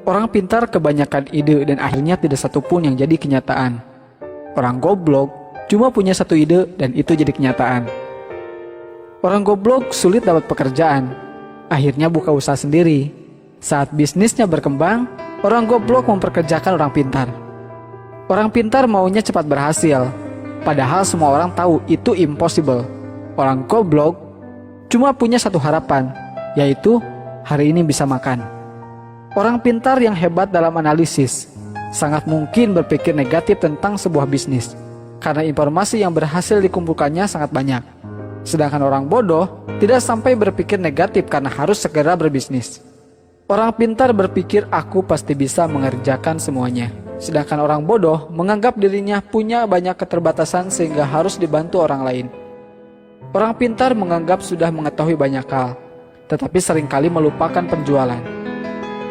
Orang pintar kebanyakan ide dan akhirnya tidak satupun yang jadi kenyataan. Orang goblok cuma punya satu ide dan itu jadi kenyataan. Orang goblok sulit dapat pekerjaan, akhirnya buka usaha sendiri. Saat bisnisnya berkembang, orang goblok memperkerjakan orang pintar. Orang pintar maunya cepat berhasil, padahal semua orang tahu itu impossible. Orang goblok cuma punya satu harapan, yaitu hari ini bisa makan. Orang pintar yang hebat dalam analisis sangat mungkin berpikir negatif tentang sebuah bisnis, karena informasi yang berhasil dikumpulkannya sangat banyak. Sedangkan orang bodoh tidak sampai berpikir negatif karena harus segera berbisnis. Orang pintar berpikir aku pasti bisa mengerjakan semuanya. Sedangkan orang bodoh menganggap dirinya punya banyak keterbatasan sehingga harus dibantu orang lain. Orang pintar menganggap sudah mengetahui banyak hal, tetapi seringkali melupakan penjualan.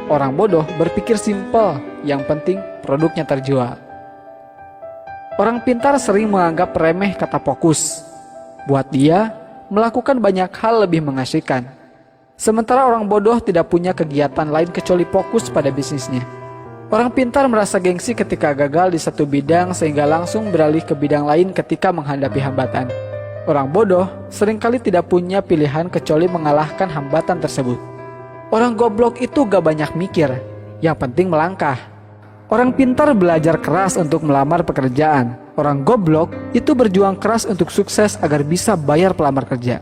Orang bodoh berpikir simpel, yang penting produknya terjual. Orang pintar sering menganggap remeh kata fokus. Buat dia, melakukan banyak hal lebih mengasihkan. Sementara orang bodoh tidak punya kegiatan lain kecuali fokus pada bisnisnya. Orang pintar merasa gengsi ketika gagal di satu bidang sehingga langsung beralih ke bidang lain ketika menghadapi hambatan. Orang bodoh seringkali tidak punya pilihan kecuali mengalahkan hambatan tersebut. Orang goblok itu gak banyak mikir, yang penting melangkah. Orang pintar belajar keras untuk melamar pekerjaan. Orang goblok itu berjuang keras untuk sukses agar bisa bayar pelamar kerja.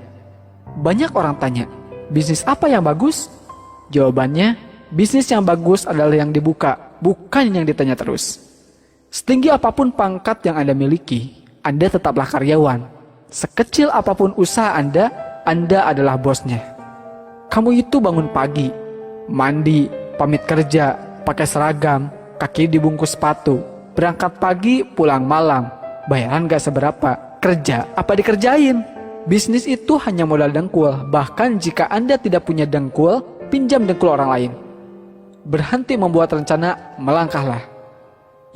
Banyak orang tanya, bisnis apa yang bagus? Jawabannya, bisnis yang bagus adalah yang dibuka, bukan yang ditanya terus. Setinggi apapun pangkat yang Anda miliki, Anda tetaplah karyawan. Sekecil apapun usaha Anda adalah bosnya. Kamu itu bangun pagi, mandi, pamit kerja, pakai seragam, kaki dibungkus sepatu, berangkat pagi, pulang malam, bayaran gak seberapa, kerja apa dikerjain? Bisnis itu hanya modal dengkul, bahkan jika Anda tidak punya dengkul, pinjam dengkul orang lain. Berhenti membuat rencana, melangkahlah.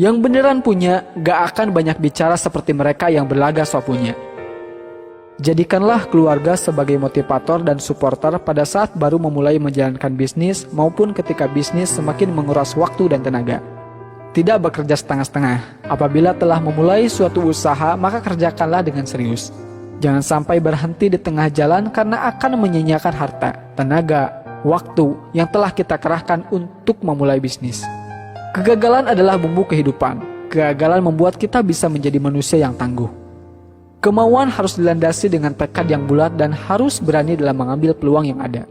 Yang beneran punya gak akan banyak bicara seperti mereka yang berlagak sok punya. Jadikanlah keluarga sebagai motivator dan supporter pada saat baru memulai menjalankan bisnis maupun ketika bisnis semakin menguras waktu dan tenaga. Tidak bekerja setengah-setengah. Apabila telah memulai suatu usaha, maka kerjakanlah dengan serius. Jangan sampai berhenti di tengah jalan karena akan menyia-nyiakan harta, tenaga, waktu yang telah kita kerahkan untuk memulai bisnis. Kegagalan adalah bumbu kehidupan. Kegagalan membuat kita bisa menjadi manusia yang tangguh. Kemauan harus dilandasi dengan tekad yang bulat dan harus berani dalam mengambil peluang yang ada.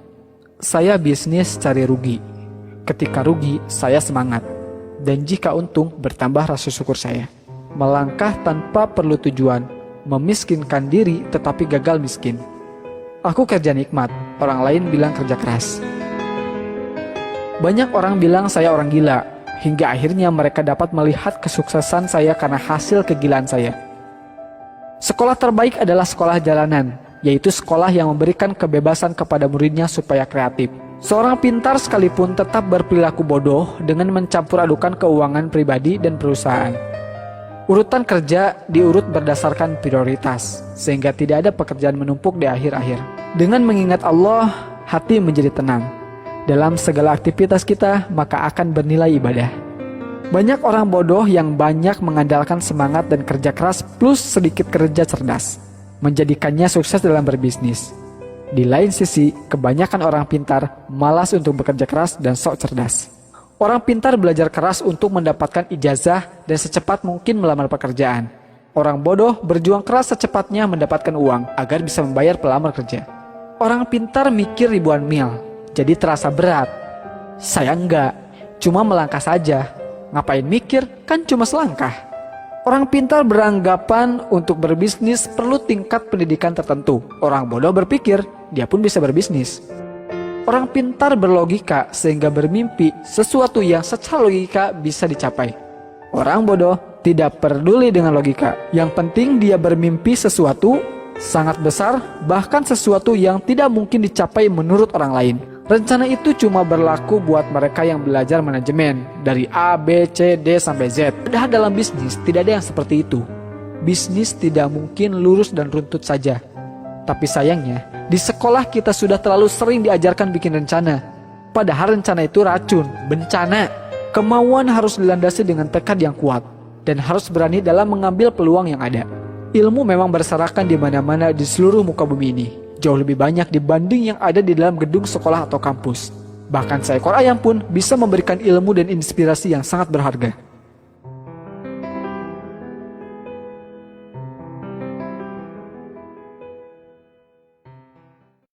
Saya bisnis cari rugi. Ketika rugi, saya semangat. Dan jika untung, bertambah rasa syukur saya. Melangkah tanpa perlu tujuan, memiskinkan diri tetapi gagal miskin. Aku kerja nikmat, orang lain bilang kerja keras. Banyak orang bilang saya orang gila, hingga akhirnya mereka dapat melihat kesuksesan saya karena hasil kegilaan saya. Sekolah terbaik adalah sekolah jalanan, yaitu sekolah yang memberikan kebebasan kepada muridnya supaya kreatif. Seorang pintar sekalipun tetap berperilaku bodoh dengan mencampur adukan keuangan pribadi dan perusahaan. Urutan kerja diurut berdasarkan prioritas, sehingga tidak ada pekerjaan menumpuk di akhir-akhir. Dengan mengingat Allah, hati menjadi tenang. Dalam segala aktivitas kita, maka akan bernilai ibadah. Banyak orang bodoh yang banyak mengandalkan semangat dan kerja keras plus sedikit kerja cerdas, menjadikannya sukses dalam berbisnis. Di lain sisi, kebanyakan orang pintar malas untuk bekerja keras dan sok cerdas. Orang pintar belajar keras untuk mendapatkan ijazah dan secepat mungkin melamar pekerjaan. Orang bodoh berjuang keras secepatnya mendapatkan uang agar bisa membayar pelamar kerja. Orang pintar mikir ribuan mil, jadi terasa berat. Saya enggak, cuma melangkah saja. Ngapain mikir, kan cuma selangkah. Orang pintar beranggapan untuk berbisnis perlu tingkat pendidikan tertentu. Orang bodoh berpikir, dia pun bisa berbisnis. Orang pintar berlogika sehingga bermimpi sesuatu yang secara logika bisa dicapai. Orang bodoh tidak peduli dengan logika. Yang penting dia bermimpi sesuatu sangat besar, bahkan sesuatu yang tidak mungkin dicapai menurut orang lain. Rencana itu cuma berlaku buat mereka yang belajar manajemen dari A, B, C, D, sampai Z. Padahal dalam bisnis tidak ada yang seperti itu. Bisnis tidak mungkin lurus dan runtut saja. Tapi sayangnya, di sekolah kita sudah terlalu sering diajarkan bikin rencana. Padahal rencana itu racun, bencana. Kemauan harus dilandasi dengan tekad yang kuat dan harus berani dalam mengambil peluang yang ada. Ilmu memang berserakan di mana-mana di seluruh muka bumi ini. Jauh lebih banyak dibanding yang ada di dalam gedung sekolah atau kampus. Bahkan seekor ayam pun bisa memberikan ilmu dan inspirasi yang sangat berharga.